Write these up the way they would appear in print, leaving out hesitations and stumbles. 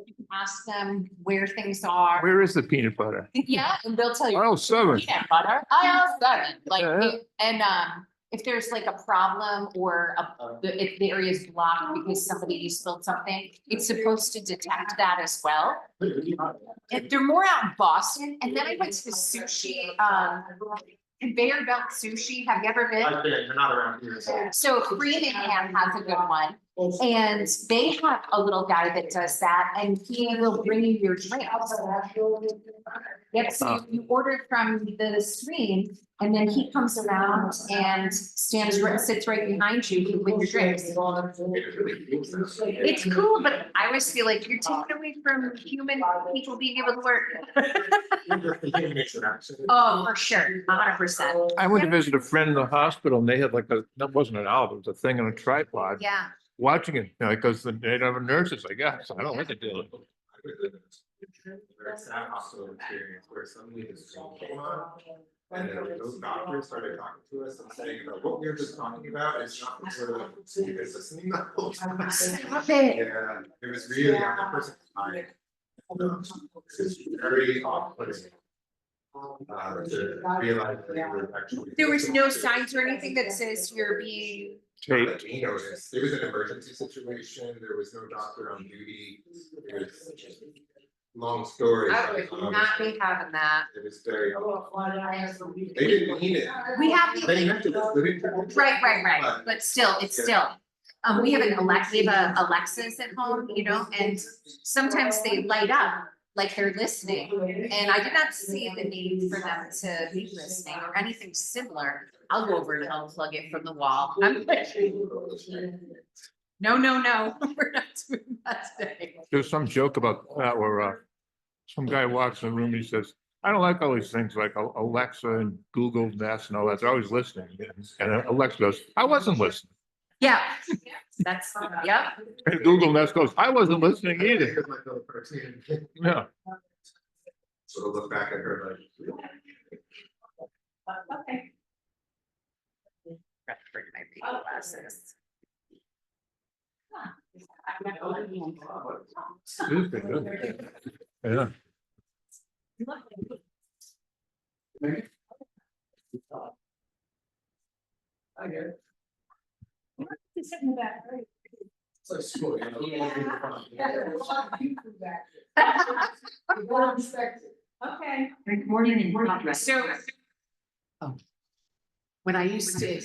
You can ask them where things are. Where is the peanut butter? Yeah, and they'll tell you. Oh, 7. Peanut butter, aisle 7, like, Yeah. if there's like a problem or if the area is blocked because somebody spilled something, it's supposed to detect that as well. And they're more out in Boston, and then I went to the sushi, conveyor belt sushi, have you ever been? I've been, they're not around here. So Framingham has a good one, and they have a little guy that does that, and he will bring you your drinks. Yep, so you order from the screen, and then he comes around and sits right behind you with your drinks. It's cool, but I always feel like you're taking away from human people being able to work. Oh, for sure, 100%. I went to visit a friend in the hospital and they had like that wasn't an album, it was a thing on a tripod. Yeah. Watching it, because they don't have nurses, I guess. I don't like to deal with it. Very sad hospital experience where suddenly this film came on. And then those doctors started talking to us and saying that what we were just talking about is not the sort of you've been listening the whole time. Stop it. Yeah, it was really on the person's mind. It's very off-putting. To realize that they were actually. There was no signs or anything that says you're being. That we noticed. It was an emergency situation. There was no doctor on duty. It was long story. I would not be having that. It was very. They didn't mean it. We have the. They meant it. Right, but still, it's still. We have we have a Alexas at home, you know, and sometimes they light up like they're listening. And I did not see the need for them to be listening or anything similar. I'll go over and unplug it from the wall. I'm like, no, we're not doing that today. There's some joke about that where some guy walks in the room and he says, I don't like all these things like Alexa and Google Nest and all that. They're always listening. And Alexa goes, I wasn't listening. Yeah, that's, yep. And Google Nest goes, I wasn't listening either. Yeah. So look back at her like. Okay. Got to bring my big glasses. Yeah. I get it. It's in the back, right? It's like school, you know. Okay. Recording in progress. So. When I used to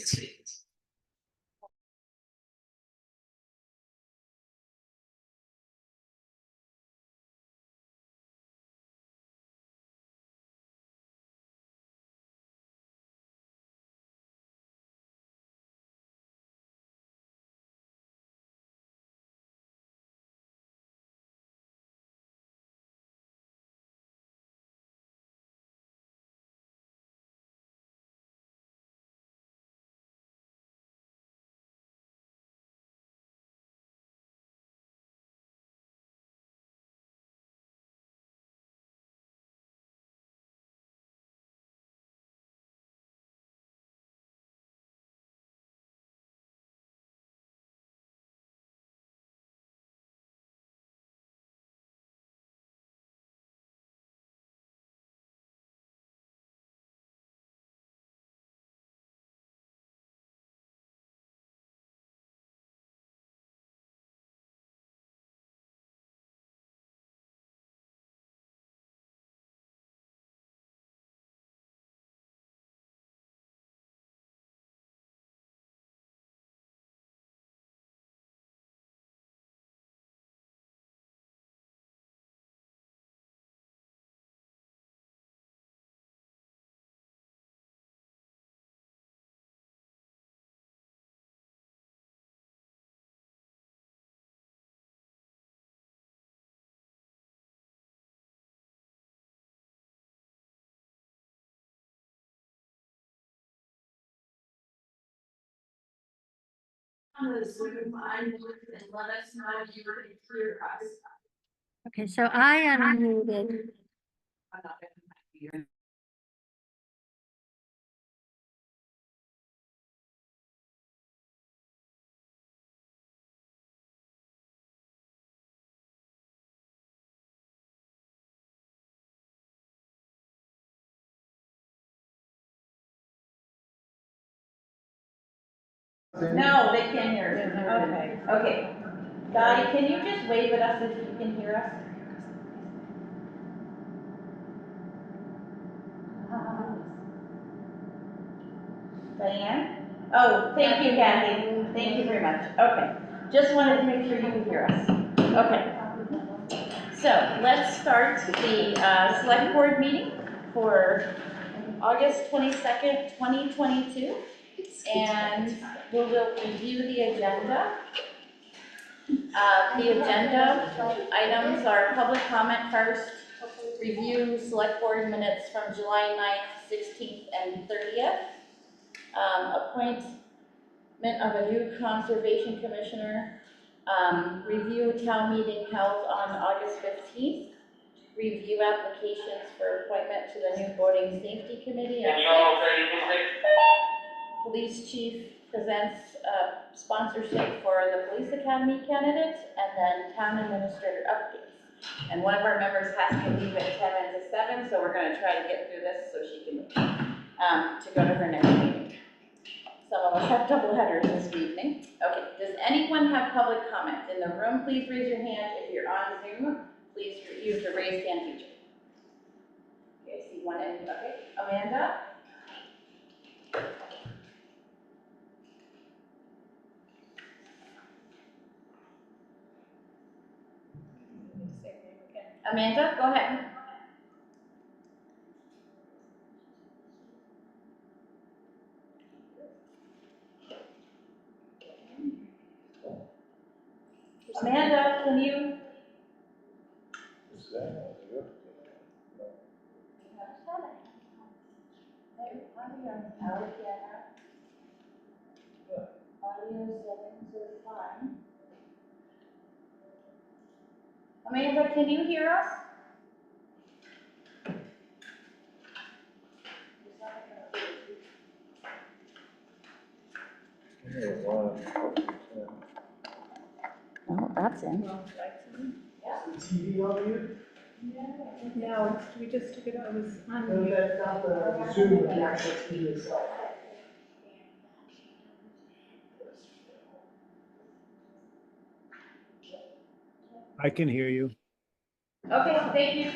On the Zoom, and let us know if you were clear us. Okay, so I unmuted. No, they can't hear us. Okay. Okay. Dottie, can you just wave at us if you can hear us? Diane? Oh, thank you, Kathy. Thank you very much. Okay. Just wanted to make sure you could hear us. Okay. So let's start the select board meeting for August 22nd, 2022. And we will review the agenda. The agenda items are public comment first, review select board minutes from July 9th, 16th, and 30th. Appointment of a new conservation commissioner, review town meeting held on August 15th, review applications for appointment to the new boarding safety committee. Police chief presents sponsorship for the police academy candidate, and then town administrator updates. And one of our members has to leave at 10 minutes to 7, so we're gonna try to get through this so she can to go to her next meeting. Some of us have double headers this evening. Okay, does anyone have public comment? In the room, please raise your hand. If you're on Zoom, please use the raise hand feature. Okay, I see one end. Okay, Amanda? Amanda, go ahead. Amanda, can you? Audio settings are fine. Amanda, can you hear us? Oh, that's in. TV on mute? No, we just took it, I was on No, mute. that's not the Zoom with the actual TV itself. I can hear you. Okay, thank you.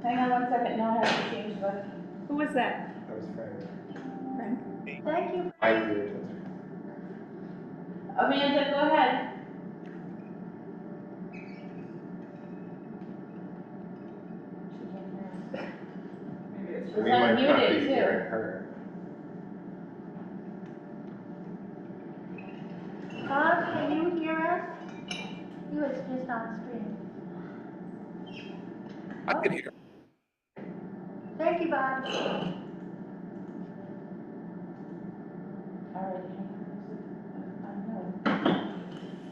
Hang on one second, now I have to change the. Who was that? That was Frank. Frank? Thank you. I agree. Amanda, go ahead. She's We might not be unmuted hearing too. her. Bob, can you hear us? He was just on screen. I can hear. Thank you, Bob. All right.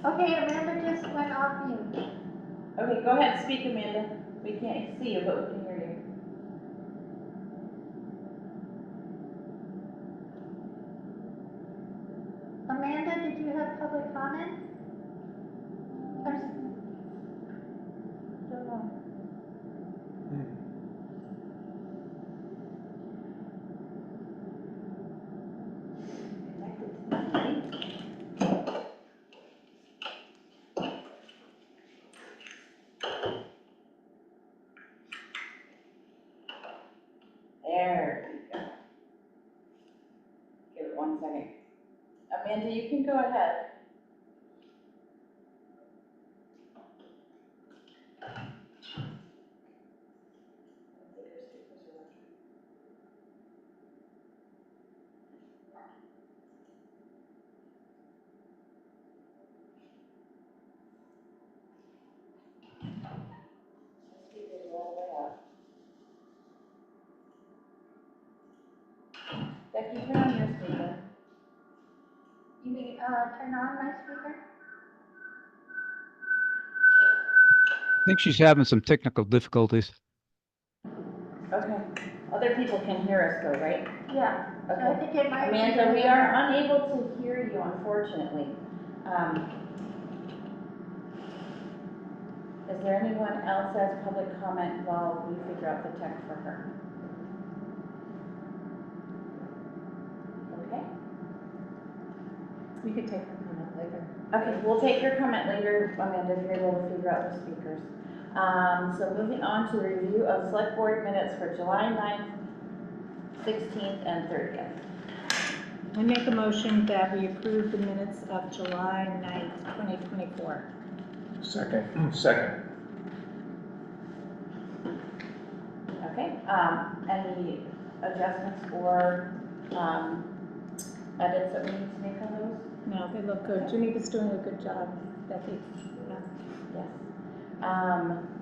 Okay, Amanda just went off mute. Okay, go ahead, speak, Amanda. We can't see you, but we can hear you. Amanda, did you have public comment? Don't know. There we go. Give it 1 second. Amanda, you can go ahead. Becky, turn on your speaker. You mean, turn on my speaker? I think she's having some technical difficulties. Okay. Other people can hear us though, right? Yeah. So I Okay. think it might be. Amanda, we are unable to hear you, unfortunately. Is there anyone else that has public comment while we figure out the tech for her? Okay. We could take the comment later. Okay, we'll take your comment later, Amanda, if you're able to figure out the speakers. So moving on to the review of select board minutes for July 9th, 16th, and 30th. I make a motion that we approve the minutes of July 9th, 2024. Second. Okay, any adjustments or, edits that we need to make on those? No, they look good. Janica's doing a good job, Becky. Yes.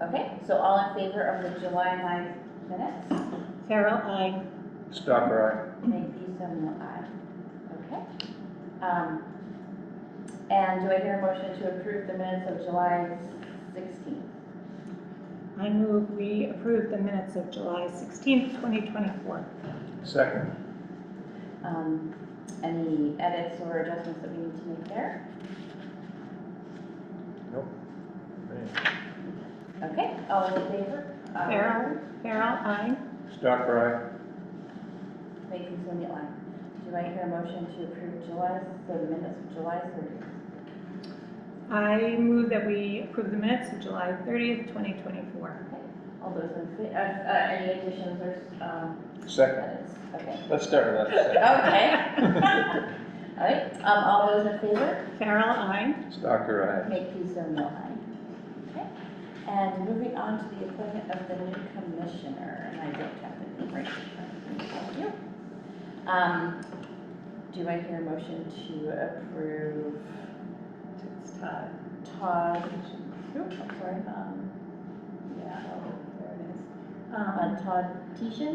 Okay, so all in favor of the July 9th minutes? Farrell, aye. Stocker, Maybe some aye. Okay. And do I hear a motion to approve the minutes of July 16th? I move we approve the minutes of July 16th, 2024. Second. Any edits or adjustments that we need to make there? Nope. Okay, all in favor? Farrell, aye. Stocker, Making Sonia aye. Do I hear a motion to approve the minutes of July 30th? I move that we approve the minutes of July 30th, 2024. Okay, all those in favor, any additions or, Second. edits? Okay. Let's start with that. Okay. All right, all those in favor? Farrell, aye. Stocker, Make please so no aye. Okay, and moving on to the appointment of the new commissioner, and I don't have the name right in front of me. Thank you. Do I hear a motion to approve It's Todd. Todd? Oop, I'm sorry, Yeah, oh, there it is. Todd Tishan?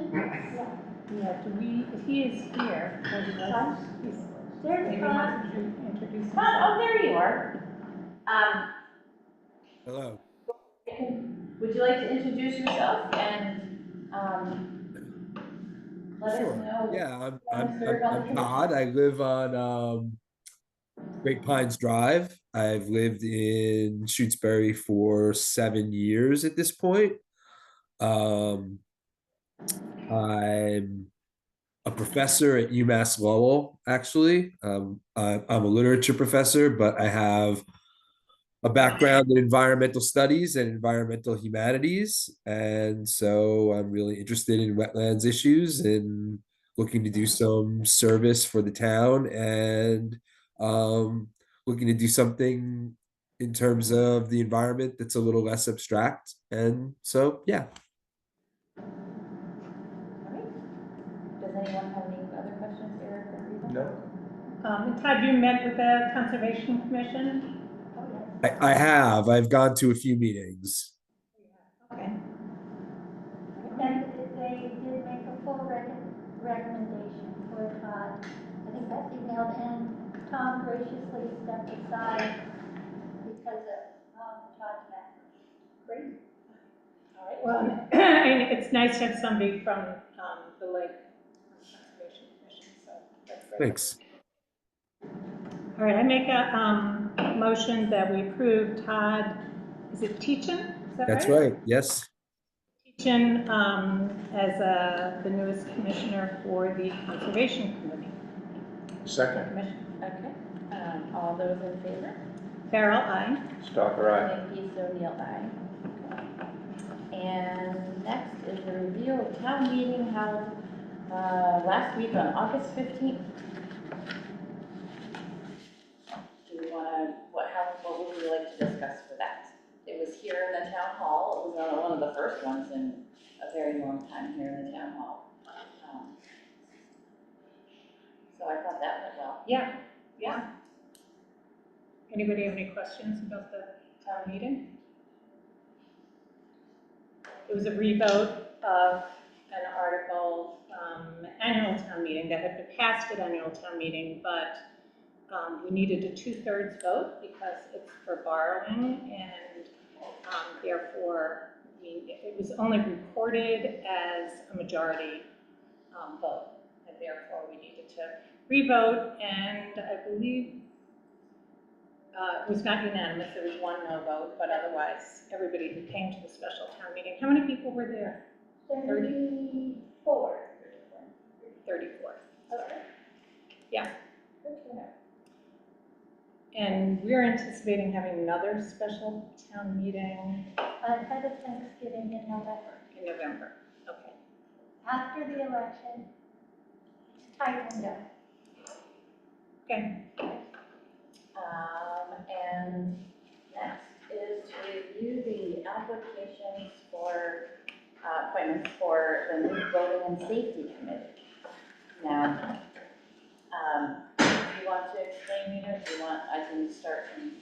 Yeah, do we, if he is here, maybe he wants to introduce himself. Oh, there you are. Hello. Would you like to introduce yourself and let us Sure. know? Yeah, Wanna serve on the I'm Todd. I live on Great Pines Drive. I've lived in Shutesbury for 7 years at this point. I'm a professor at UMass Lowell, actually. I'm a literature professor, but I have a background in environmental studies and environmental humanities. And so I'm really interested in wetlands issues and looking to do some service for the town and looking to do something in terms of the environment that's a little less abstract. And so, yeah. All right. Does anyone have any other questions, Eric or Rita? No. Todd, you met with the Conservation Commission? I have. I've gone to a few meetings. Okay. And they did make a full recommendation for Todd. I think that's emailed, and Tom graciously stepped aside because of Todd's background. Great. All right, well, and it's nice to have somebody from the Lake Conservation Commission, so that's great. Thanks. All right, I make a motion that we approve Todd, is it Teachin? Is that That's right. Yes. Teachin as the newest commissioner for the Conservation Committee. Second. Okay, all those in favor? Farrell, aye. Stocker, Make so Neil aye. Okay. And next is the review of town meeting held last week on August 15th. Do we want to, what would we like to discuss for that? It was here in the town hall. It was one of the first ones in a very long time here in the town hall. So I thought that went well. Yeah, yeah. Anybody have any questions about the town meeting? It was a revote of an article, annual town meeting that had been passed at annual town meeting, but we needed a 2/3 vote because it's for borrowing, and therefore it was only recorded as a majority vote, and therefore we needed to revote, and I believe it was not unanimous. There was one no vote, but otherwise everybody who came to the special town meeting. How many people were there? 34. 34. Okay. Yeah. Good to know. And we're anticipating having another special town meeting Ahead of Thanksgiving in November, in November. Okay. after the election. It's a tight window. Okay. And next is to review the applications for appointments for the new Building and Safety Committee. Now, do you want to explain, Nina, or do you want, I can start from,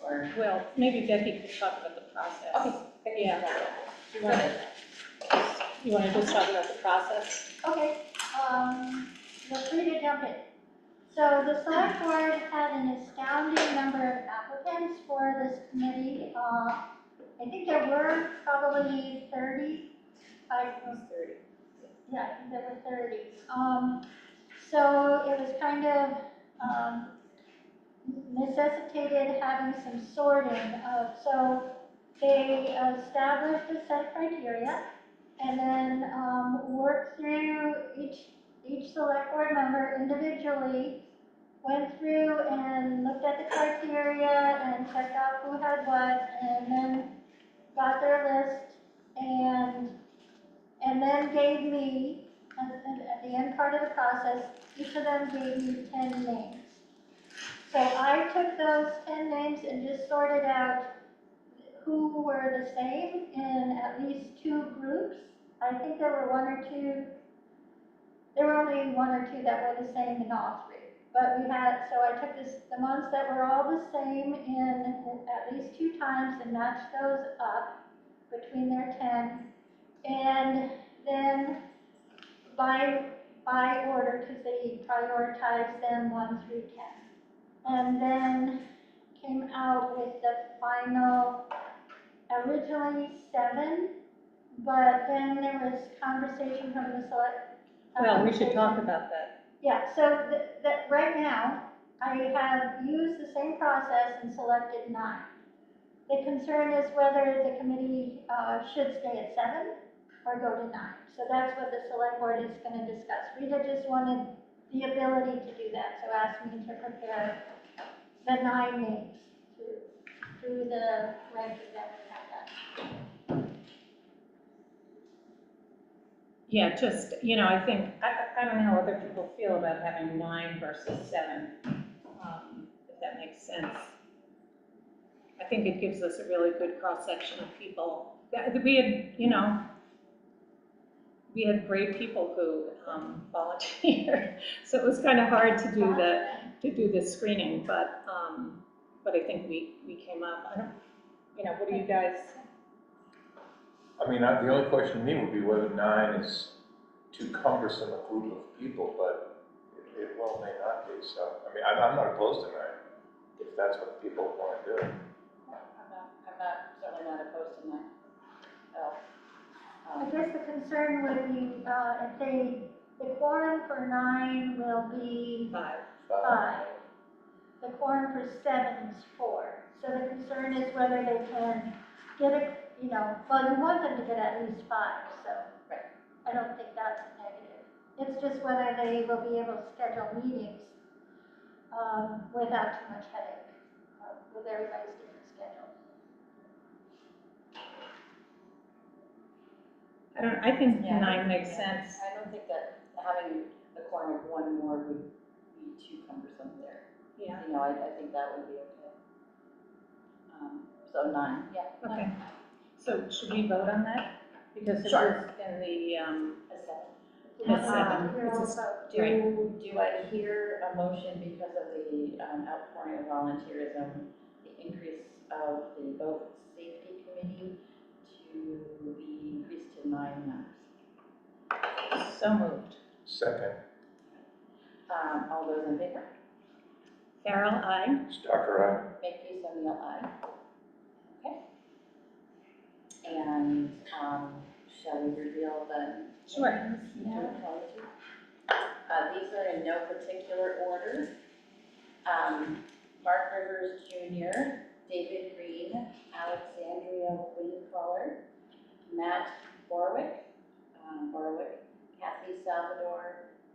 or? Well, maybe Becky could talk about the process. Okay. Yeah. You want to just talk about the process? Okay, feel free to jump in. So the select board had an astounding number of applicants for this committee. I think there were probably 30. Yeah, I think there were 30. So it was kind of necessitated having some sorting of, so they established a set of criteria and then worked through each select board member individually, went through and looked at the criteria and checked out who had what, and then got their list and then gave me, at the end part of the process, each of them gave me 10 names. So I took those 10 names and just sorted out who were the same in at least 2 groups. I think there were only 1 or 2 that were the same in all 3. But so I took the ones that were all the same in at least 2 times and matched those up between their 10. And then by order, because they prioritized them 1 through 10. And then came out with the final, originally 7, but then there was conversation from the select. Well, we should talk about that. Yeah, so that right now, I have used the same process and selected 9. The concern is whether the committee should stay at 7 or go to 9. So that's what the select board is going to discuss. Rita just wanted the ability to do that, so asked me to prepare the 9 names through the ranking that we have done. Yeah, just, I think, I don't know how other people feel about having 9 versus 7, if that makes sense. I think it gives us a really good cross-section of people. We had great people who volunteered, so it was kind of hard to do the screening, but I think we came up. What do you guys? I mean, the only question to me would be whether 9 is too cumbersome a group of people, but it well may not be, so, I mean, I'm not opposed to 9, if that's what people want to do. I'm not, certainly not opposed to that at all. I guess the concern would be if the quorum for 9 will be 5. The quorum for 7 is 4. So the concern is whether they can get well, you want them to get at least 5, so right. I don't think that's negative. It's just whether they will be able to schedule meetings without too much headache with everybody's different schedules. I think 9 makes sense. I don't think that having a quorum of 1 more would be too cumbersome there. Yeah. I think that would be okay. So 9, yeah. Okay. 9. So should we vote on that? Because it Sure. was in the, a 7. Do I hear a motion because of the outpouring of volunteerism, the increase of the both safety committee to be increased to 9 members? So moved. Second. All those in favor? Farrell, aye. Stocker, aye. Make O'Neill, aye. Okay. And shall we reveal the Sure. names? Yeah. These are in no particular order. Mark Rivers Jr., David Green, Alexandria Wincrawler, Matt Borwick, Kathy Salvador,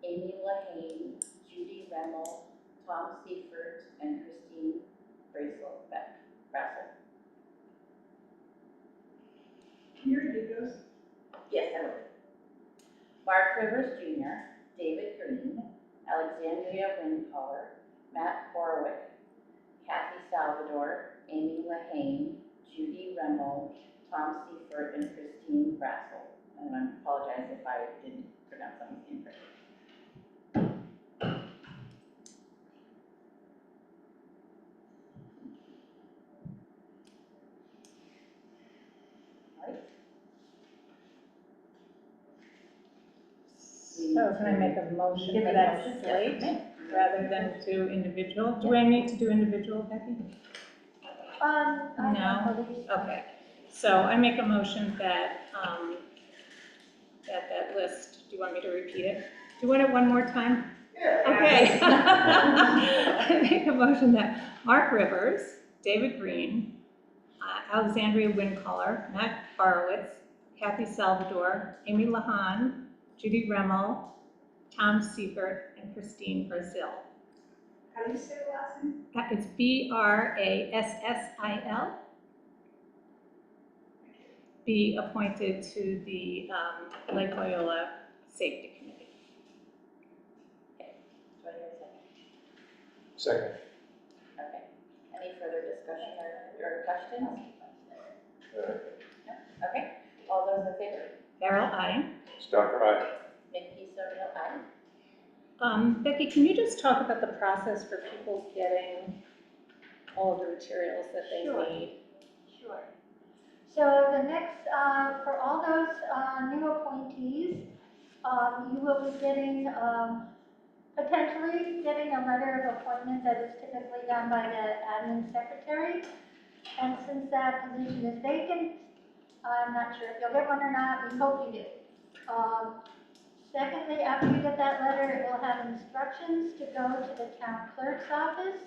Amy Lahane, Judy Remmel, Tom Seifert, and Christine Mark Rivers Jr., David Green, Alexandria Windcaller, Matt Horowitz, Kathy Salvador, Amy Lahane, Judy Remmel, Tom Seifert, and Christine Brassel. And I apologize if I didn't pronounce someone's name correctly. So can I make a motion for that slate rather than do individual? Do I need to do individual, Becky? I don't No? believe so. Okay, so I make a motion that, that list, do you want me to repeat it? Do you want it one more time? Okay. I make a motion that Mark Rivers, David Green, Alexandria Windcaller, Matt Horowitz, Kathy Salvador, Amy Lahan, Judy Remmel, Tom Seifert, and Christine Brazil. How do you say the last name? It's Brassil. Be appointed to the Lake Loyola Safety Committee. Okay, do I hear a second? Second. Okay, any further discussion or questions? No? Okay, all those in favor? Farrell, aye. Stocker, aye. Vicky Sotto, aye. Becky, can you just talk about the process for people getting all of the materials that they Sure. need? Sure. So the next, for all those new appointees, you will be getting, potentially getting a letter of appointment that is typically done by the admin secretary. And since that position is vacant, I'm not sure if you'll get one or not, we hope you do. Secondly, after you get that letter, it will have instructions to go to the town clerk's office,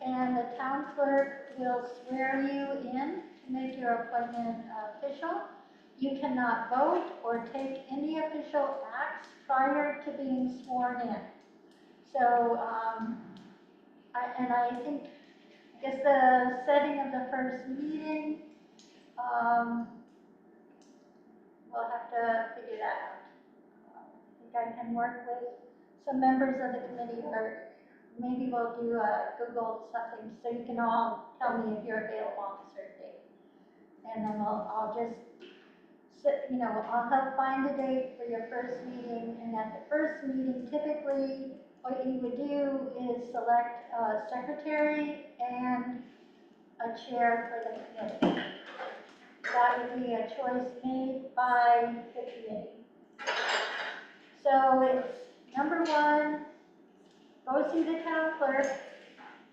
and the town clerk will swear you in to make your appointment official. You cannot vote or take any official acts prior to being sworn in. So, I think, I guess the setting of the first meeting, we'll have to figure that out. I think I can work with some members of the committee, or maybe we'll do a Google something so you can all tell me if you're available on a certain date. And then I'll just sit, I'll help find a date for your first meeting. And at the first meeting, typically what you would do is select a secretary and a chair for the committee. That would be a choice made by the committee. So it's number one, go see the town clerk.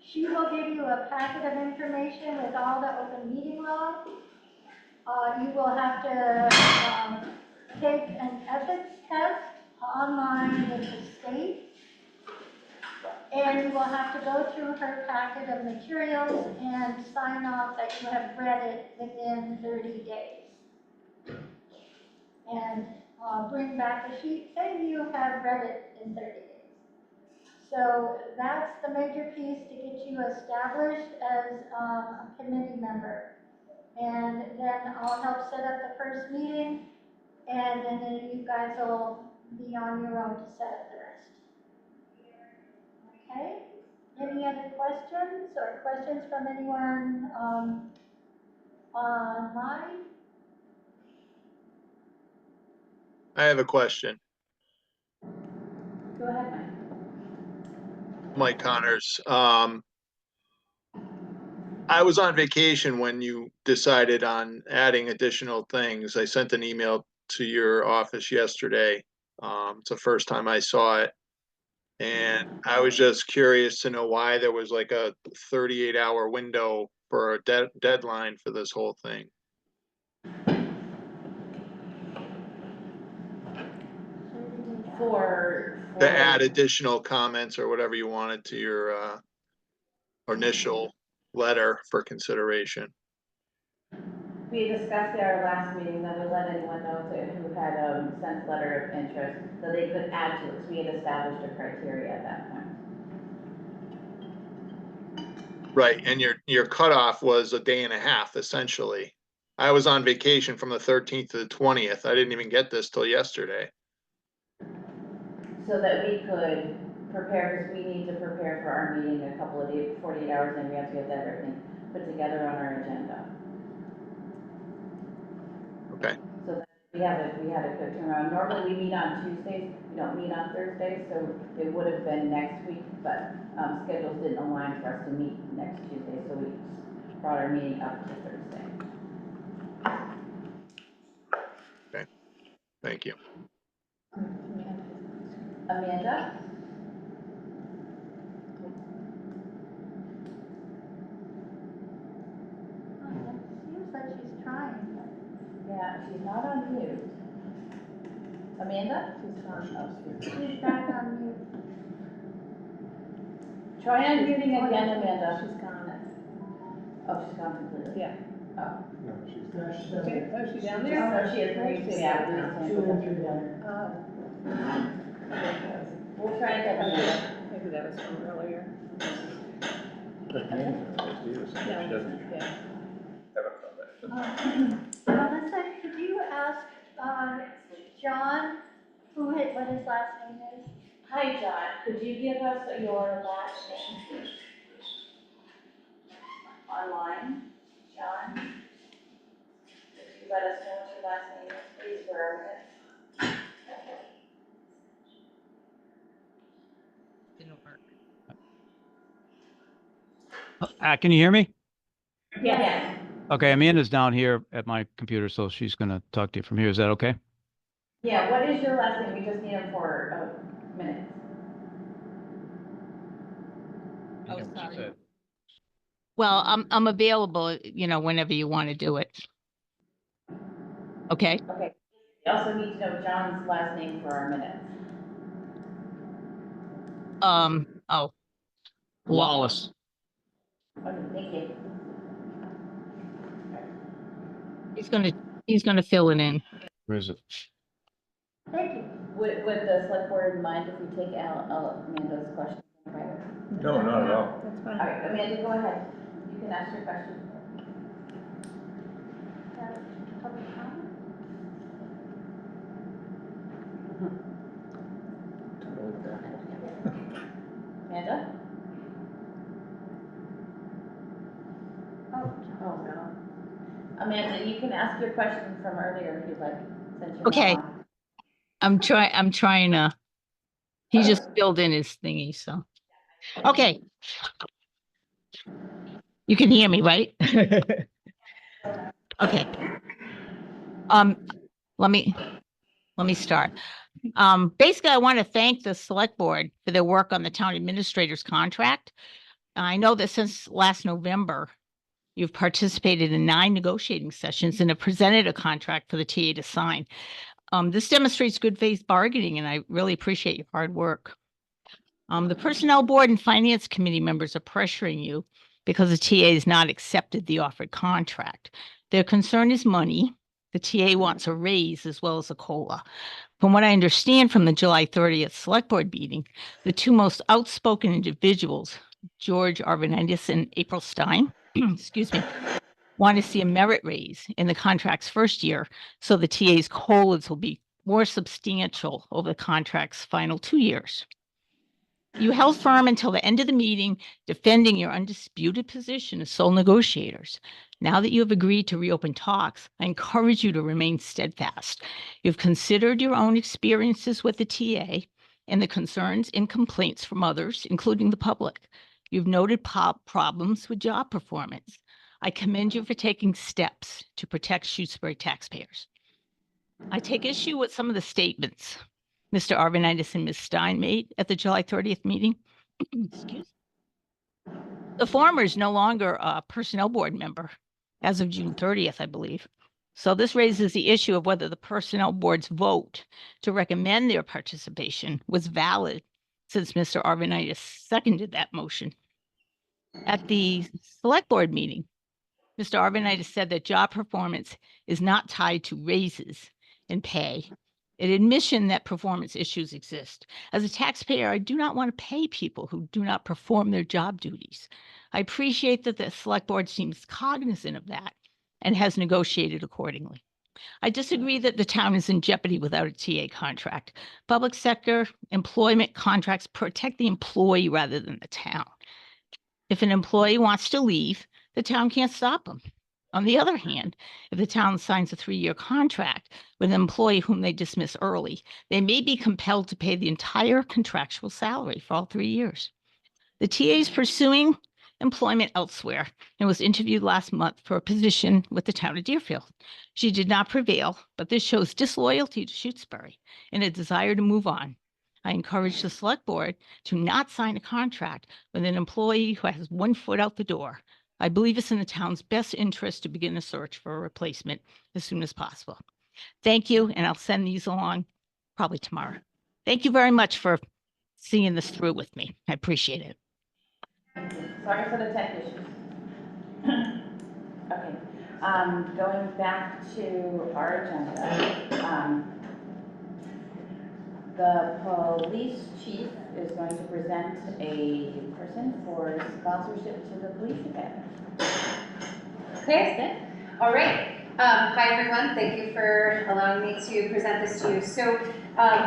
She will give you a packet of information with all the open meeting law. You will have to take an ethics test online with the state. And you will have to go through her packet of materials and sign off that you have read it within 30 days. And bring back a sheet saying you have read it in 30 days. So that's the major piece to get you established as a committee member. And then I'll help set up the first meeting, and then you guys will be on your own to set up the rest. Okay? Any other questions or questions from anyone online? I have a question. Go ahead, Mike. Mike Connors. I was on vacation when you decided on adding additional things. I sent an email to your office yesterday. It's the first time I saw it. And I was just curious to know why there was like a 38-hour window for a deadline for this whole thing. To add additional comments or whatever you wanted to your initial letter for consideration. We discussed at our last meeting that we let anyone know who had sent letter of interest, so they could add to it, because we had established a criteria at that point. Right, and your cutoff was a day and a half, essentially. I was on vacation from the 13th to the 20th. I didn't even get this till yesterday. so that we could prepare, because we need to prepare for our meeting a couple of days, 48 hours, and we have to get everything put together on our agenda. Okay. So that we had a quick turnaround. Normally we meet on Tuesdays, we don't meet on Thursdays, so it would have been next week, but schedules didn't align for us to meet next Tuesday, so we brought our meeting up to Thursday. Thank you. Amanda? Oh, it seems like she's trying, but Yeah, she's not on mute. Amanda? she's back on mute. Try unmuting again, Amanda. She's gone. Oh, she's gone completely. Yeah. Oh. No, she's down Okay, there. oh, she's down Oh, there? no, she is great. Yeah, we Two and three down. Oh, We'll try again, Amanda. maybe that was from earlier. But Nancy knows, too, so she doesn't Yeah. have a comment. Melissa, could you ask, John, what his last name is? Hi, John. Could you give us your last name, please? Online, John? Could you let us know what your last name is, please, for our minutes? Didn't work. Can you hear me? Yes. Okay, Amanda's down here at my computer, so she's gonna talk to you from here. Is that okay? Yeah, what is your last name? We just need him for a minute. Oh, sorry. Well, I'm available, whenever you want to do it. Okay. Okay. We also need to know John's last name for our minutes. Oh, Wallace. Okay, thank you. he's gonna fill it in. Where is it? Thank you. Would the select board mind if we take Amanda's question in private? No, not at all. That's All fine. right, Amanda, go ahead. You can ask your question. Public comment? Amanda? Oh, Oh, no. Amanda, you can ask your question from earlier if you'd like, since you're Okay. not on. I'm trying to, he just filled in his thingy, so. Okay. You can hear me, right? Okay. Let me start. Basically, I want to thank the select board for their work on the town administrator's contract. I know that since last November, you've participated in 9 negotiating sessions and have presented a contract for the TA to sign. This demonstrates good faith bargaining, and I really appreciate your hard work. The personnel board and finance committee members are pressuring you because the TA has not accepted the offered contract. Their concern is money. The TA wants a raise as well as a COLA. From what I understand from the July 30th select board meeting, the 2 most outspoken individuals, George Arvanitis and April Stein, excuse me, want to see a merit raise in the contract's first year, so the TA's COLAs will be more substantial over the contract's final 2 years. You held firm until the end of the meeting, defending your undisputed position as sole negotiators. Now that you have agreed to reopen talks, I encourage you to remain steadfast. You've considered your own experiences with the TA and the concerns and complaints from others, including the public. You've noted problems with job performance. I commend you for taking steps to protect Shutesbury taxpayers. I take issue with some of the statements Mr. Arvanitis and Ms. Stein made at the July 30th meeting. Excuse me. The former is no longer a personnel board member as of June 30th, I believe. So this raises the issue of whether the personnel board's vote to recommend their participation was valid, since Mr. Arvanitis seconded that motion. At the select board meeting, Mr. Arvanitis said that job performance is not tied to raises and pay, an admission that performance issues exist. As a taxpayer, I do not want to pay people who do not perform their job duties. I appreciate that the select board seems cognizant of that and has negotiated accordingly. I disagree that the town is in jeopardy without a TA contract. Public sector employment contracts protect the employee rather than the town. If an employee wants to leave, the town can't stop them. On the other hand, if the town signs a 3-year contract with an employee whom they dismiss early, they may be compelled to pay the entire contractual salary for all 3 years. The TA is pursuing employment elsewhere and was interviewed last month for a position with the town of Deerfield. She did not prevail, but this shows disloyalty to Shutesbury and a desire to move on. I encourage the select board to not sign a contract with an employee who has 1 foot out the door. I believe it's in the town's best interest to begin a search for a replacement as soon as possible. Thank you, and I'll send these along probably tomorrow. Thank you very much for seeing this through with me. I appreciate it. Sorry for the tech issues. Okay, going back to our agenda, the police chief is going to present a person for sponsorship to the police academy. Okay, all right. Hi, everyone. Thank you for allowing me to present this to you. So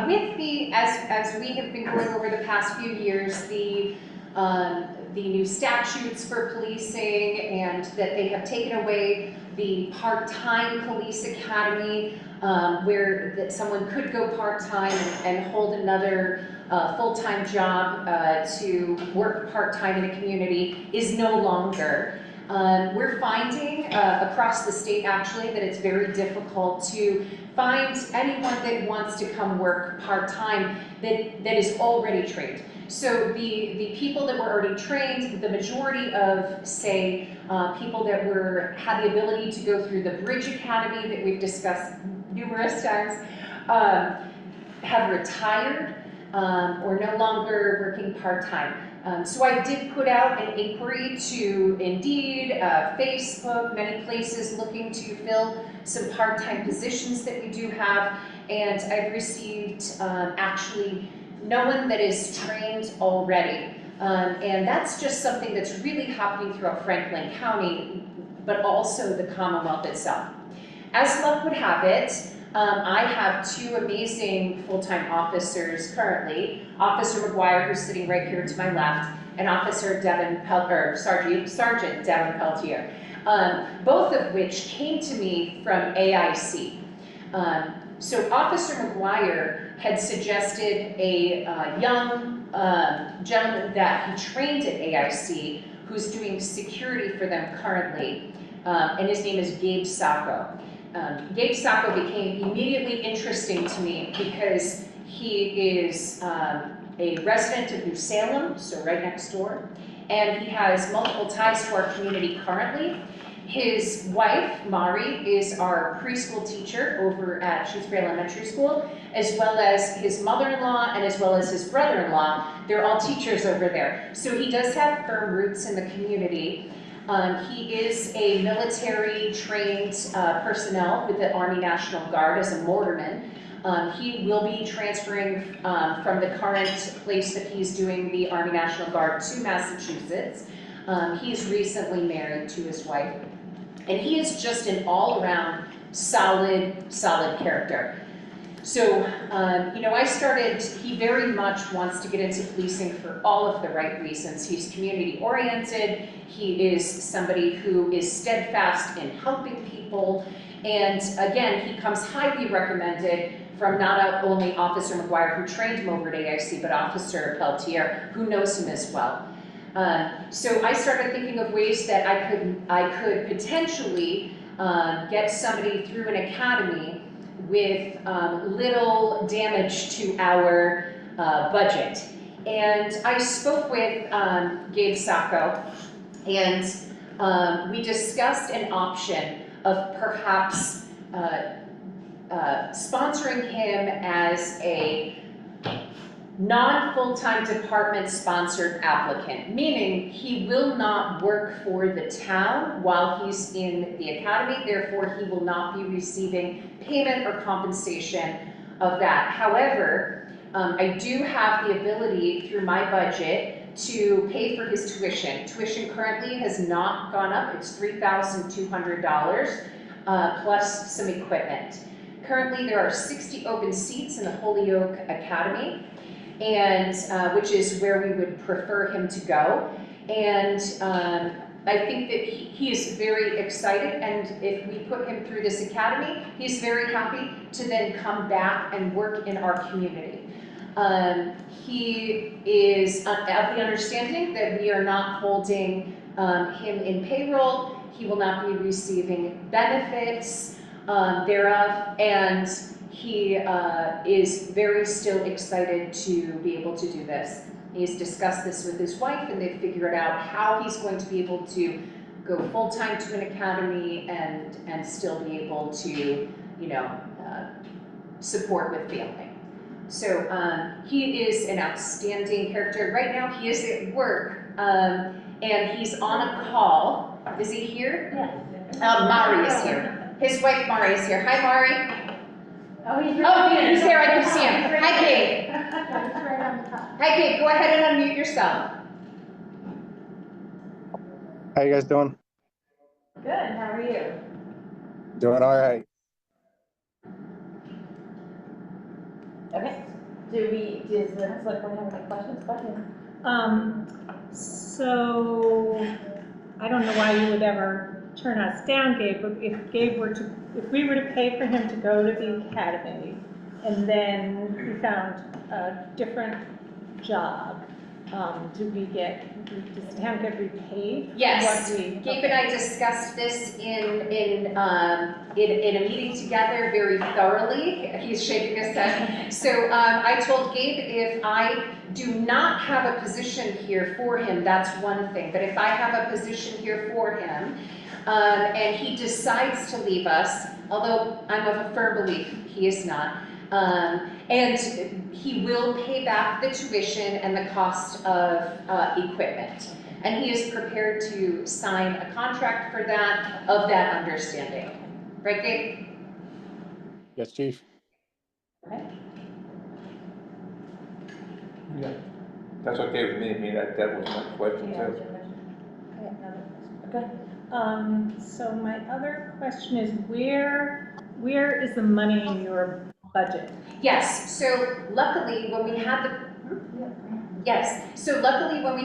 with the, as we have been going over the past few years, the new statutes for policing, and that they have taken away the part-time police academy, where that someone could go part-time and hold another full-time job to work part-time in a community is no longer. We're finding across the state actually that it's very difficult to find anyone that wants to come work part-time that is already trained. So the people that were already trained, the majority of, say, people that had the ability to go through the Bridge Academy that we've discussed numerous times, have retired or no longer working part-time. So I did put out an inquiry to Indeed, Facebook, many places looking to fill some part-time positions that we do have, and I've received actually no one that is trained already. And that's just something that's really happening throughout Franklin County, but also the Commonwealth itself. As luck would have it, I have 2 amazing full-time officers currently, Officer McGuire, who's sitting right here to my left, and Officer Sergeant Devin Peltier, both of which came to me from AIC. So Officer McGuire had suggested a young gentleman that he trained at AIC who's doing security for them currently, and his name is Gabe Sacco. Gabe Sacco became immediately interesting to me because he is a resident of New Salem, so right next door, and he has multiple ties to our community currently. His wife, Mari, is our preschool teacher over at Shutesbury Elementary School, as well as his mother-in-law and as well as his brother-in-law. They're all teachers over there. So he does have firm roots in the community. He is a military trained personnel with the Army National Guard as a mortarman. He will be transferring from the current place that he's doing the Army National Guard to Massachusetts. He's recently married to his wife. And he is just an all-around solid character. So, you know, he very much wants to get into policing for all of the right reasons. He's community-oriented, he is somebody who is steadfast in helping people, and again, he comes highly recommended from not only Officer McGuire, who trained him over at AIC, but Officer Peltier, who knows him as well. So I started thinking of ways that I could potentially get somebody through an academy with little damage to our budget. And I spoke with Gabe Sacco, and we discussed an option of perhaps sponsoring him as a non-full-time department-sponsored applicant, meaning he will not work for the town while he's in the academy, therefore he will not be receiving payment or compensation of that. However, I do have the ability through my budget to pay for his tuition. Tuition currently has not gone up, it's $3,200. plus some equipment. Currently, there are 60 open seats in the Holyoke Academy, and which is where we would prefer him to go. And I think that he is very excited, and if we put him through this academy, he's very happy to then come back and work in our community. He is of the understanding that we are not holding him in payroll. He will not be receiving benefits thereof, and he is very still excited to be able to do this. He's discussed this with his wife, and they've figured out how he's going to be able to go full-time to an academy and still be able to, you know, support with family. So he is an outstanding character. Right now he is at work, and he's on a call. Is he here? Yes. Mari is here. His wife Mari is here. Hi, Mari. Oh, he's He's there. I can see him. Hi, Kate. He's right on the top. Hi, Kate. Go ahead and unmute yourself. How you guys doing? Good, how are you? Doing all right. Okay, does the select board have any questions? So I don't know why you would ever turn us down, Gabe, but if we were to pay for him to go to the academy and then he found a different job, does the town get repaid? Yes. What we- Gabe and I discussed this in a meeting together very thoroughly. He's shaking his head. So I told Gabe, if I do not have a position here for him, that's one thing. But if I have a position here for him, and he decides to leave us, although I'm of a firm belief he is not, and he will pay back the tuition and the cost of equipment. And he is prepared to sign a contract for that, of that understanding. Right, Gabe? Yes, Chief. Okay. Yeah, that's okay with me. I mean, that was my question too. Okay. So my other question is, where is the money in your budget? Yes, so luckily when we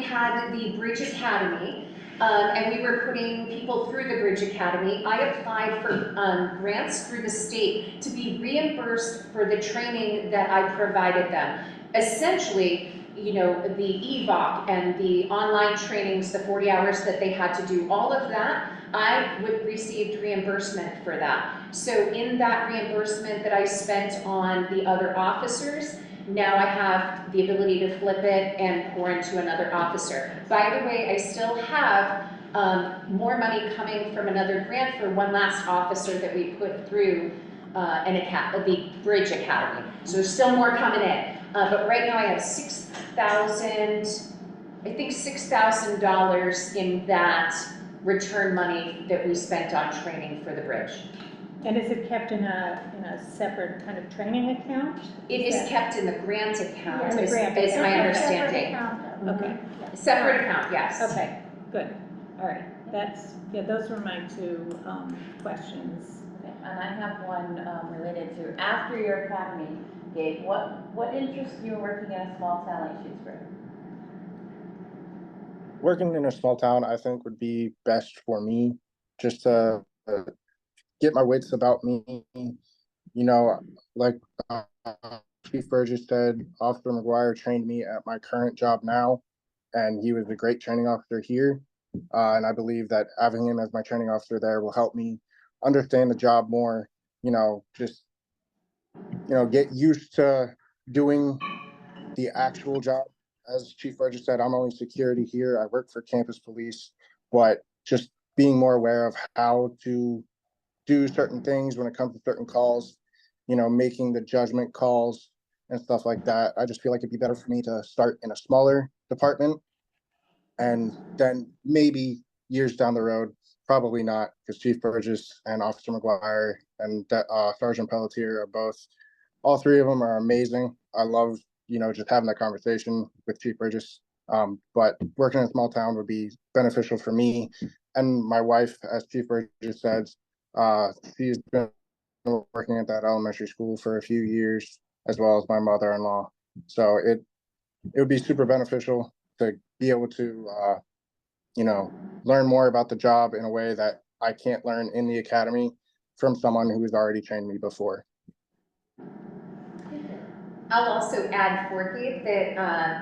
had the Bridge Academy, and we were putting people through the Bridge Academy, I applied for grants through the state to be reimbursed for the training that I provided them. Essentially, you know, the EVOC and the online trainings, the 40 hours that they had to do, all of that, I received reimbursement for that. So in that reimbursement that I spent on the other officers, now I have the ability to flip it and pour into another officer. By the way, I still have more money coming from another grant for one last officer that we put through the Bridge Academy. So there's still more coming in. But right now I have $6,000 in that return money that we spent on training for the bridge. And is it kept in a separate kind of training account? It is kept in the grant account, Yeah, in the is grant. my understanding. Okay. Separate account, yes. Okay, good. All right, those were my two questions. Okay, and I have one related to after your academy, Gabe, what interests you in working in a small town like Shutesbury? Working in a small town, I think, would be best for me, just to get my wits about me. You know, like Chief Burgess said, Officer McGuire trained me at my current job now, and he was a great training officer here. And I believe that having him as my training officer there will help me understand the job more, you know, just, you know, get used to doing the actual job. As Chief Burgess said, I'm only security here. I work for campus police, but just being more aware of how to do certain things when it comes to certain calls, you know, making the judgment calls and stuff like that. I just feel like it'd be better for me to start in a smaller department, and then maybe years down the road, probably not, because Chief Burgess and Officer McGuire and Sergeant Pelletier are both, all three of them are amazing. I love, you know, just having that conversation with Chief Burgess. But working in a small town would be beneficial for me and my wife, as Chief Burgess says. She's been working at that elementary school for a few years, as well as my mother-in-law. So it would be super beneficial to be able to, learn more about the job in a way that I can't learn in the academy from someone who has already trained me before. I'll also add for you that,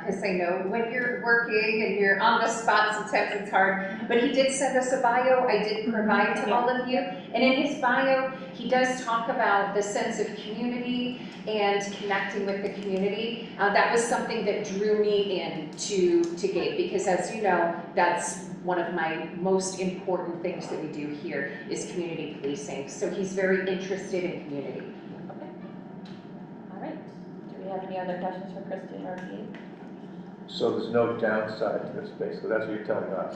because I know when you're working and you're on the spot, sometimes it's hard, but he did send us a bio I did provide to all of you. And in his bio, he does talk about the sense of community and connecting with the community. That was something that drew me in to Gabe, because as you know, that's one of my most important things that we do here is community policing. So he's very interested in community. All right. Do we have any other questions for Kristen or Gabe? So there's no downside to this, basically, that's what you're telling us.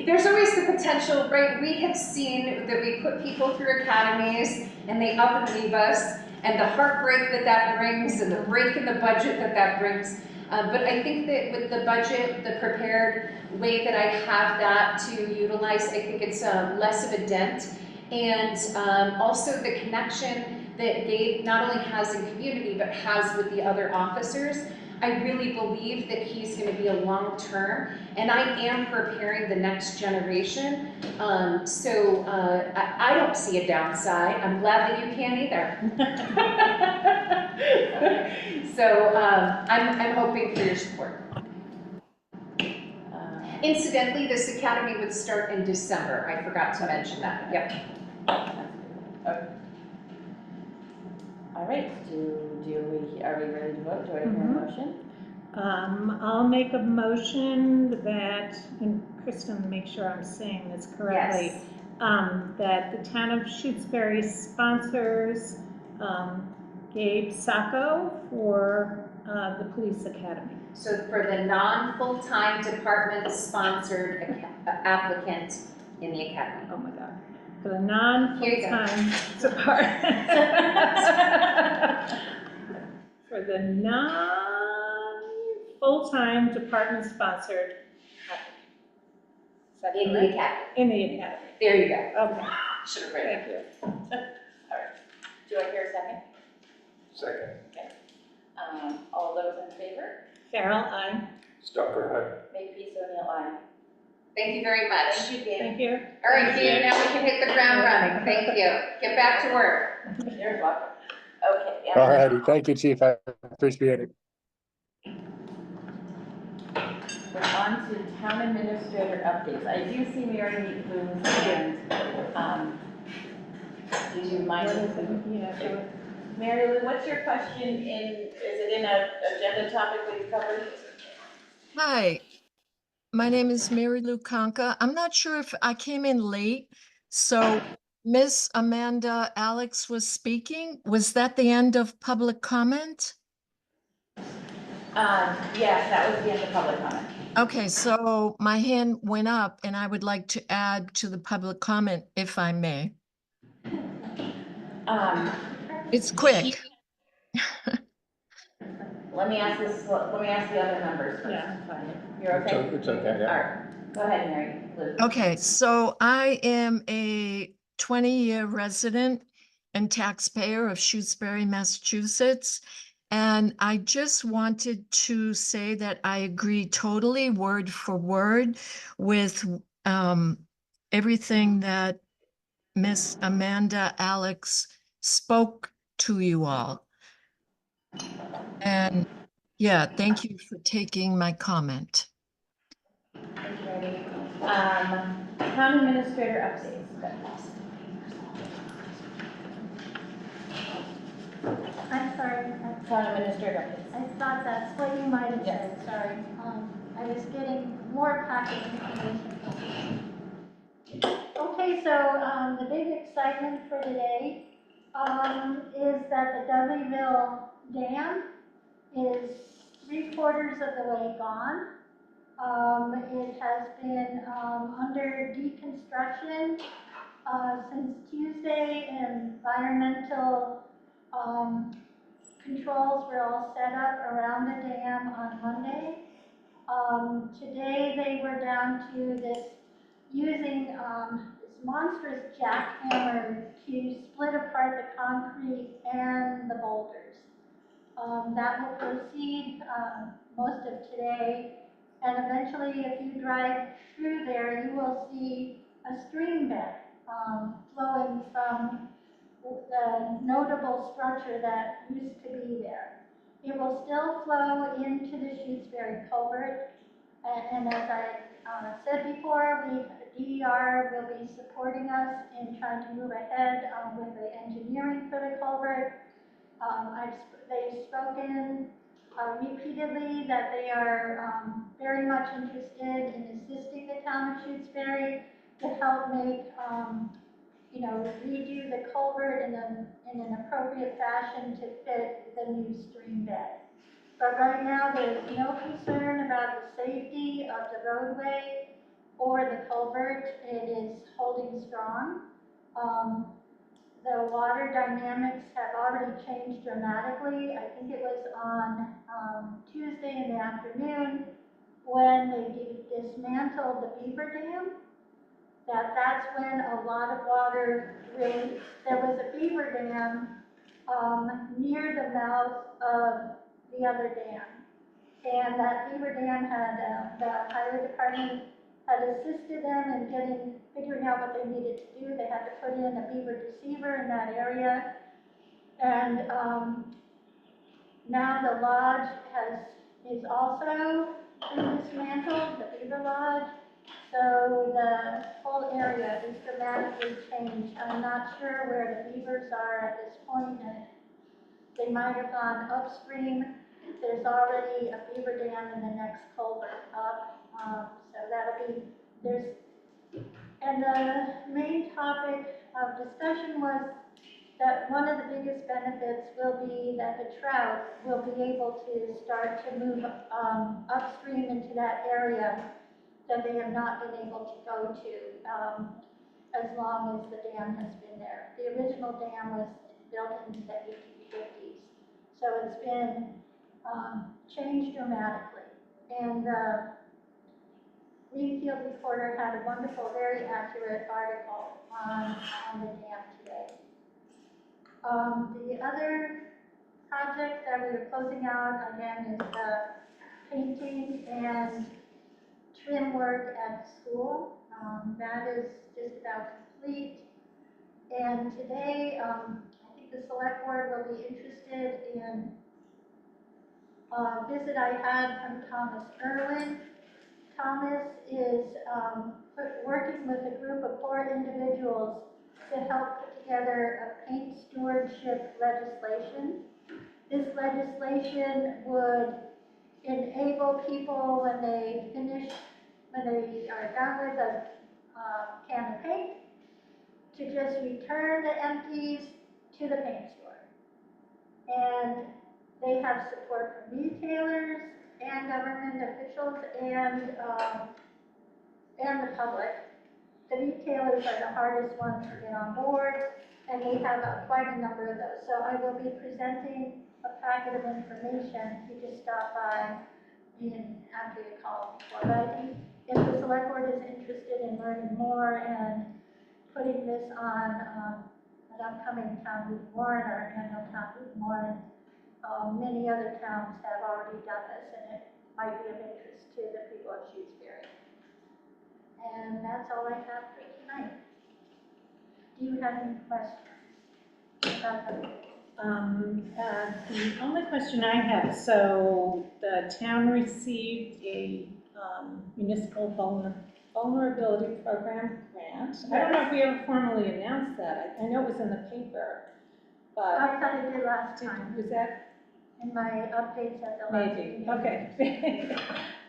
There's always the potential, right? We have seen that we put people through academies and they up and leave us, and the heartbreak that brings and the break in the budget that brings. But I think that with the budget, the prepared way that I have that to utilize, I think it's less of a dent. And also the connection that Gabe not only has in community, but has with the other officers. I really believe that he's going to be a long-term, and I am preparing the next generation. So I don't see a downside. I'm glad that you can't either. So I'm hoping for your support. Incidentally, this academy would start in December. I forgot to mention that. Yep. Okay. All right, are we ready to vote? Do I hear a motion? I'll make a motion that, and Kristen, make sure I'm saying this correctly. Yes. That the town of Shutesbury sponsors Gabe Sacco for the police academy. So for the non-full-time department-sponsored applicant in the academy. Oh my God. For the non-full-time department. For the non-full-time department-sponsored applicant. In the academy. In the academy. There you go. Okay. Should have read it. Thank you. All right. Do I hear a second? Second. Okay. All those in favor? Farrell, aye. Stalker, aye. Makepeace O'Neill, aye. Thank you very much. Thank you, Gabe. Thank you. All right, Gabe, now we can hit the ground running. Thank you. Get back to work. You're welcome. Okay. All righty, thank you, Chief. I appreciate it. We're on to town administrator updates. I do see Mary Lou's hand. Do you mind? Yeah. Mary Lou, what's your question is it in an agenda topic we've covered? Hi, my name is Mary Lou Conca. I'm not sure if I came in late, so Miss Amanda Alex was speaking. Was that the end of public comment? Yes, that was the end of public comment. Okay, so my hand went up and I would like to add to the public comment if I may. It's quick. Let me ask the other members first. Yeah, fine. You're okay? It's okay, yeah. All right, go ahead, Mary Lou. Okay, so I am a 20-year resident and taxpayer of Shutesbury, Massachusetts. And I just wanted to say that I agree totally word for word with everything that Miss Amanda Alex spoke to you all. And yeah, thank you for taking my comment. Thank you, Mary. Town administrator updates. I'm sorry, Town administrator updates. I thought that's what you might have said, sorry. I was getting more packet information. Okay, so the big excitement for today is that the Dudleyville Dam is 3/4 of the way gone. It has been under deconstruction since Tuesday, and environmental controls were all set up around the dam on Monday. Today they were down to this using this monstrous jackhammer to split apart the concrete and the boulders. That will proceed most of today, and eventually, if you drive through there, you will see a stream bed flowing from the notable structure that used to be there. It will still flow into the Shutesbury culvert, and as I said before, DER will be supporting us in trying to move ahead with the engineering for the culvert. They've spoken repeatedly that they are very much interested in assisting the town of Shutesbury to help make, redo the culvert in an appropriate fashion to fit the new stream bed. But right now, there is no concern about the safety of the roadway or the culvert. It is holding strong. The water dynamics have already changed dramatically. I think it was on Tuesday in the afternoon when they dismantled the beaver dam. That's when a lot of water really, there was a beaver dam near the mouth of the other dam. And that beaver dam had, the highway department had assisted them in figuring out what they needed to do. They had to put in a beaver deceiver in that area. And now the lodge is also been dismantled, the beaver lodge. So the whole area is dramatically changed. I'm not sure where the beavers are at this point, and they might have gone upstream. There's already a beaver dam in the next culvert up, so that'll be, and the main topic of discussion was that one of the biggest benefits will be that the trout will be able to start to move upstream into that area that they have not been able to go to as long as the dam has been there. The original dam was built in the 1850s, so it's been changed dramatically. And the Greenfield Reporter had a wonderful, very accurate article on the dam today. The other project that we are closing out again is the painting and trim work at school. That is just about complete. And today, I think the select board will be interested in a visit I had from Thomas Irwin. Thomas is working with a group of 4 individuals to help put together a paint stewardship legislation. This legislation would enable people when they are done with a can of paint to just return the empties to the paint store. And they have support from retailers and government officials and the public. The retailers are the hardest ones to get on board, and we have quite a number of those. So I will be presenting a packet of information. You just stop by after you call before. But I think if the select board is interested in learning more and putting this on an upcoming town meeting warrant or annual town meeting warrant, many other towns have already done this, and it might be of interest to the people of Shutesbury. And that's all I have for tonight. Do you have any questions about that? The only question I have, so the town received a municipal vulnerability program grant. I don't know if we ever formally announced that. I know it was in the paper, but. I thought it did last time. Was that? In my updates at the last Maybe, meeting. okay.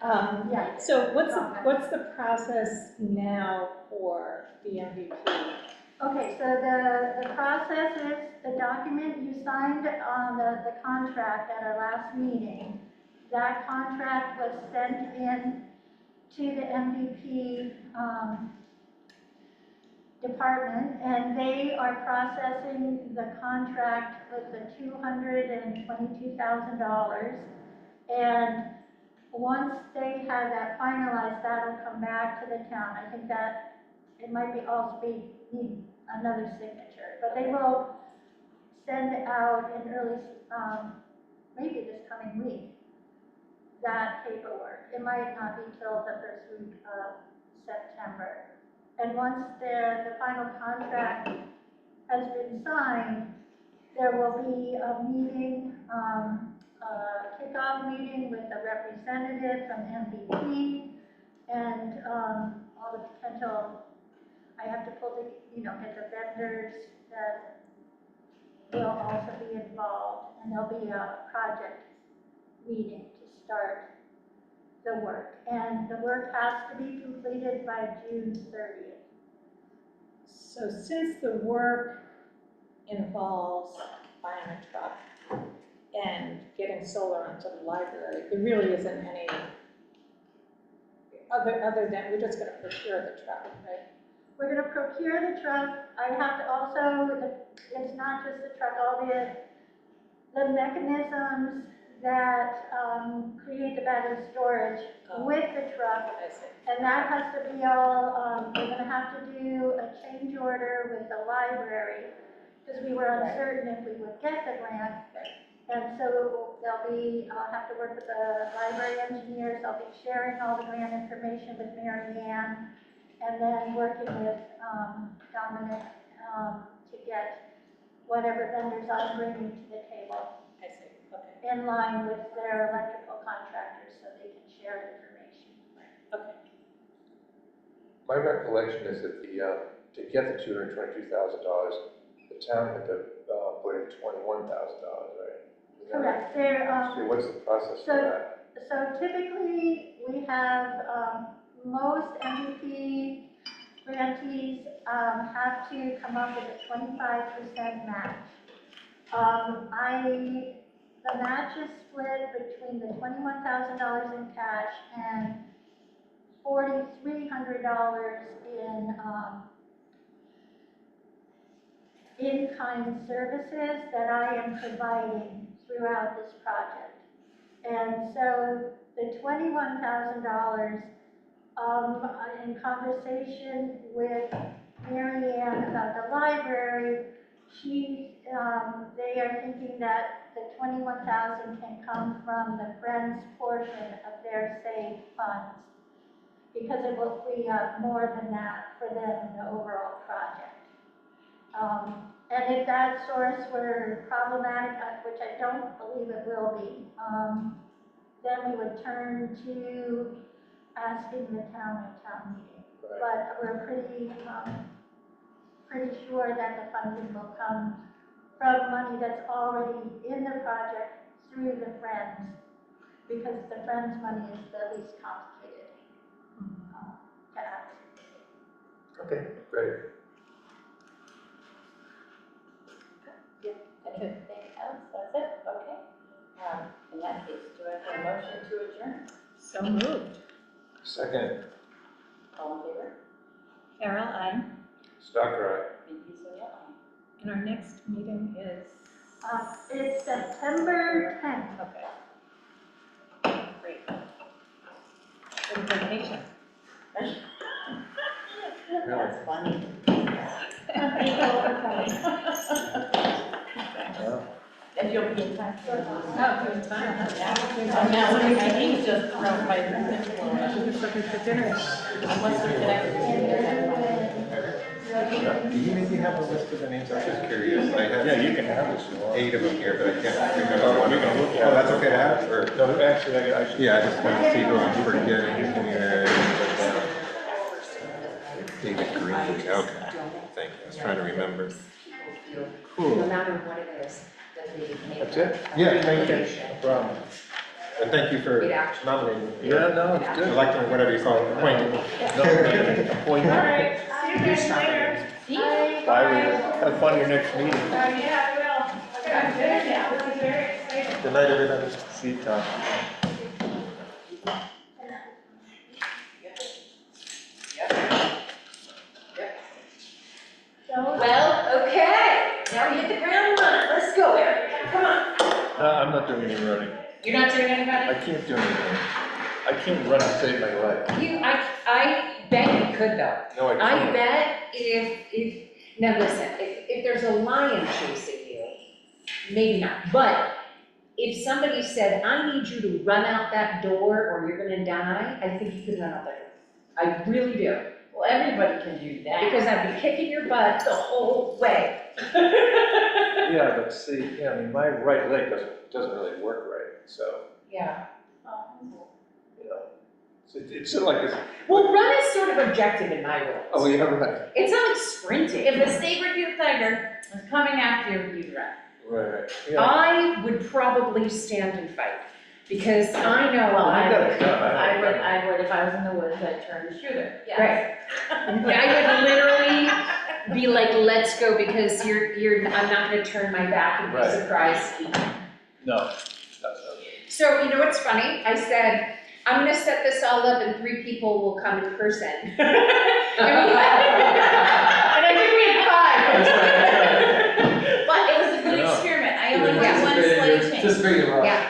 Yeah. So what's the process now for the MVP? Okay, so the process is the document you signed on the contract at our last meeting. That contract was sent in to the MVP department, and they are processing the contract with the $222,000. And once they have that finalized, that'll come back to the town. I think that it might be also need another signature, but they will send out in early, maybe this coming week, that paperwork. It might not be till the first week of September. And once the final contract has been signed, there will be a meeting, a kickoff meeting with a representative from MVP and all the potential, I have to pull the, get the vendors that will also be involved, and there'll be a project meeting to start the work. And the work has to be completed by June 30th. So since the work involves buying a truck and getting solar onto the library, there really isn't any other than we're just gonna procure the truck, right? We're gonna procure the truck. I have to also, it's not just the truck, all the mechanisms that create the battery storage with the truck. I see. And that has to be all, we're gonna have to do a change order with the library because we were uncertain if we would get the grant. And so I'll have to work with the library engineers. I'll be sharing all the grant information with Mary Ann, and then working with Dominic to get whatever vendors I'm bringing to the table. I see, okay. In line with their electrical contractors so they can share information. Okay. My recollection is that to get the $222,000, the town had to put in $21,000, right? Correct. So what's the process for that? So typically, we have, most MVP grantees have to come up with a 25% match. The match is split between the $21,000 in cash and $4,300 in-kind services that I am providing throughout this project. And so the $21,000, in conversation with Mary Ann about the library, they are thinking that the $21,000 can come from the Friends portion of their saved funds, because it will free up more than that for them in the overall project. And if that source were problematic, which I don't believe it will be, then we would turn to asking the town at town meeting. Right. But we're pretty sure that the funding will come from money that's already in the project through the Friends, because the Friends money is the least complicated to access. Okay, great. Anything else? That's it? Okay. In that case, do I have a motion to adjourn? So moved. Second, All in favor? Carol, aye. Stocker, Mindy Sawyer, aye. And our next meeting is? It's September 10th. Okay. Great. Good vacation. That's funny. And you'll be in time for it. Oh, good time. Now, my name's just thrown by Just looking for dinner. unless we connect. Do you maybe have a list of the names? I'm just curious. I have. Yeah, you can have this. 8 of them here, but I can't remember one of them. Oh, that's okay to have? Or, No, actually, I should. yeah, I just want to see who I'm forgetting here. David Green, okay, thank you, I was trying to remember. Cool. No matter what it is that they make. That's it? Yeah, thank you, no problem. And thank you for nominating me. Yeah, no, it's good. Electing, whatever you call it, appointing. Appointment. All right, see you guys later. Bye, Rita. Have fun at your next meeting. Yeah, I will. I'm good now, this is very exciting. Good night, everybody. See you, Tom. Well, okay, now we hit the ground running, let's go, Eric, come on. No, I'm not doing any running. You're not doing I anybody? can't do anything. I can't run and save my life. I bet you could though. No, I I can't. bet now listen, if there's a lion chasing you, maybe not, but if somebody said, I need you to run out that door or you're gonna die, I think you could run out that door. I really do. Well, everybody can do that. Because I'd be kicking your butt the whole way. Yeah, but see, I mean, my right leg doesn't really work right, so, Yeah. you know. It's sort of like this. Well, run is sort of objective in my world. Oh, yeah, right. It's not like sprinting. If a saber-tooth tiger is coming after you, you'd run. Right. Yeah. I would probably stand and fight, because I know Well, I got a gun. I would, if I was in the woods, I'd turn to shoot her, yes. Right. I would literally be like, let's go, because I'm not gonna turn my back and be Right. surprised. No, that's not it. So, you know what's funny? I said, I'm gonna set this all up and 3 people will come in person. And I think we had 5. But it was a good No. experiment, I only Yeah. had one slight change. Just bring it up. Yeah,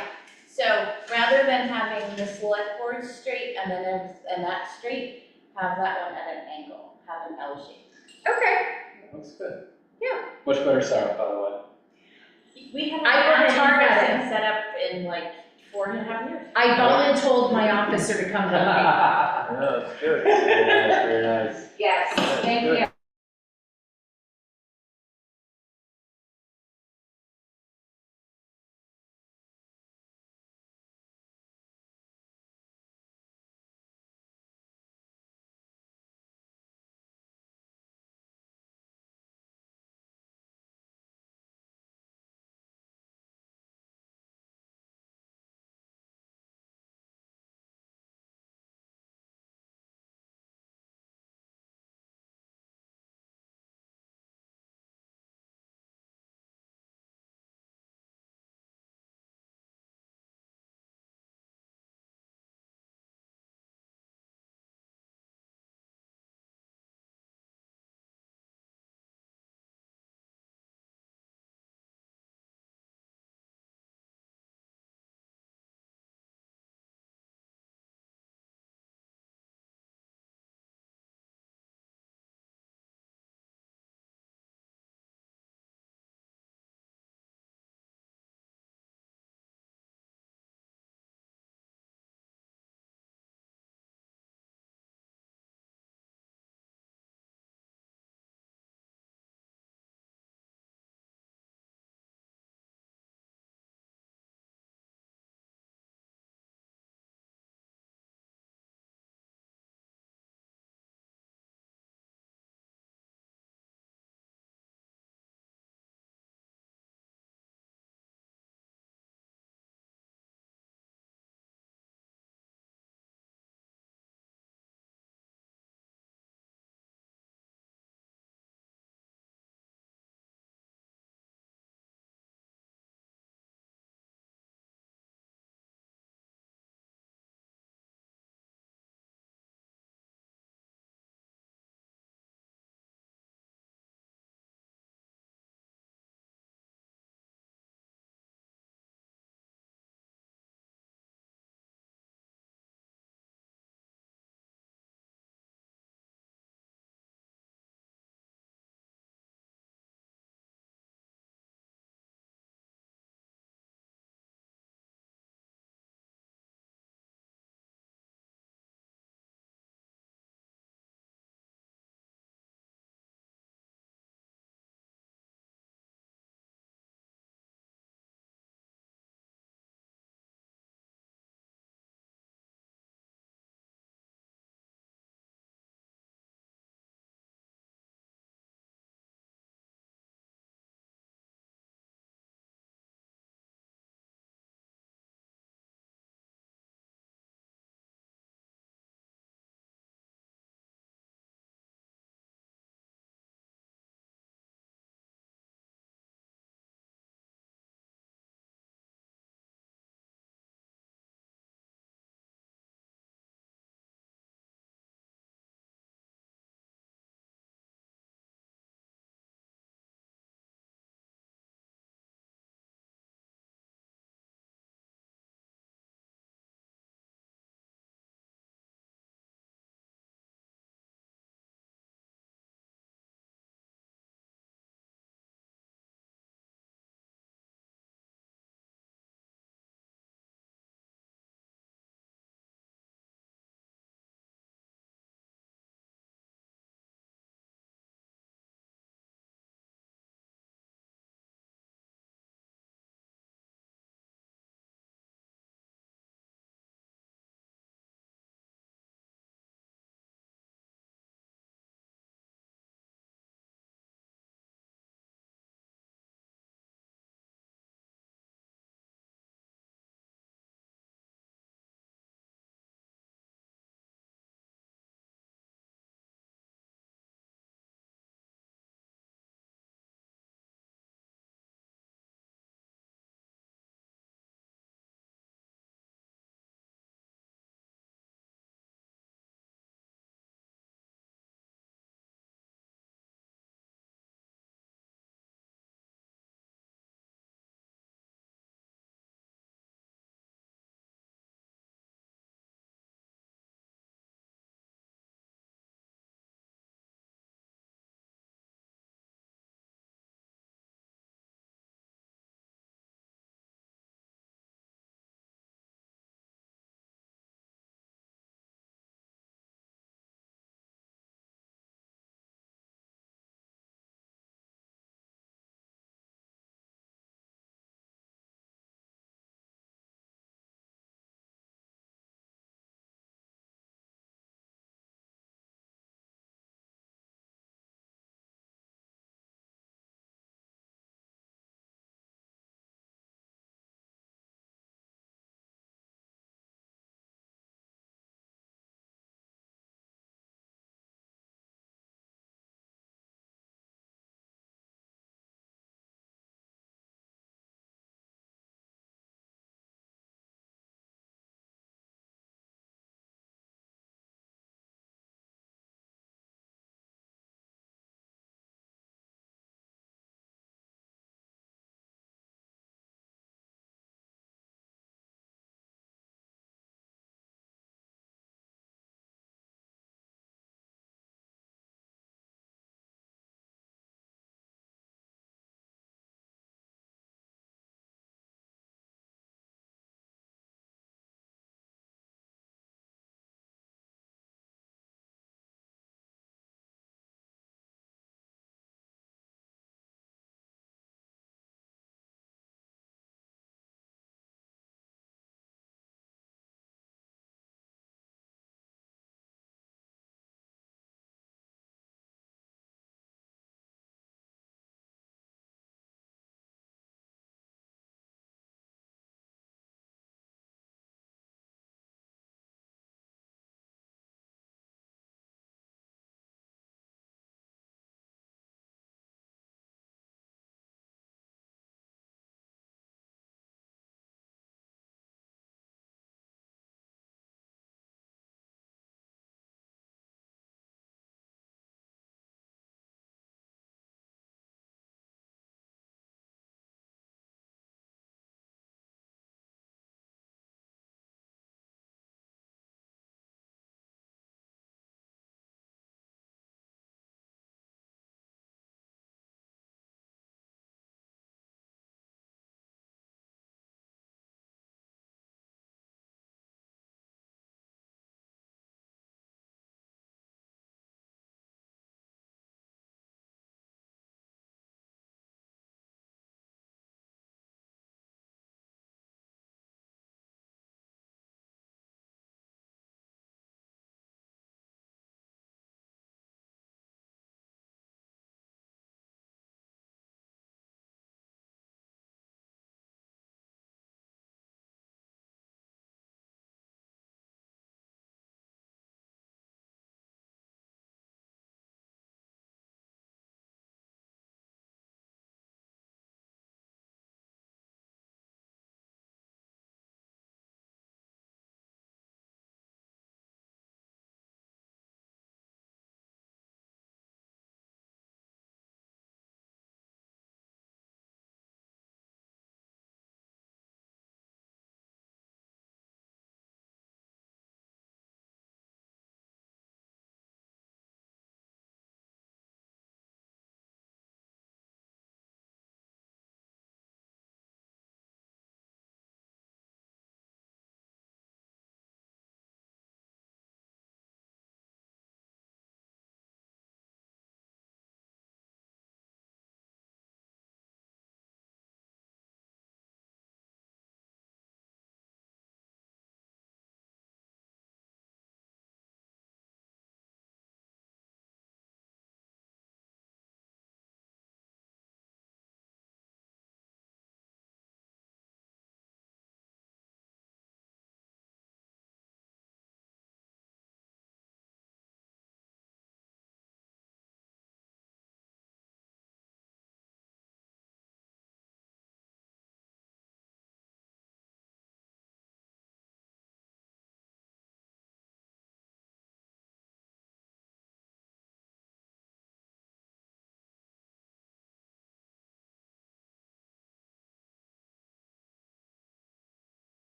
So rather than having the select board straight and then and that straight, have that one at an angle, have an L shape. okay, Looks good. Yeah. Much better setup, by the way. We haven't I had worked an hard at in-person set up in like 4.5 years. I voluntold my officer to come help me. Yeah, that's good. Very nice. Yes, thank you.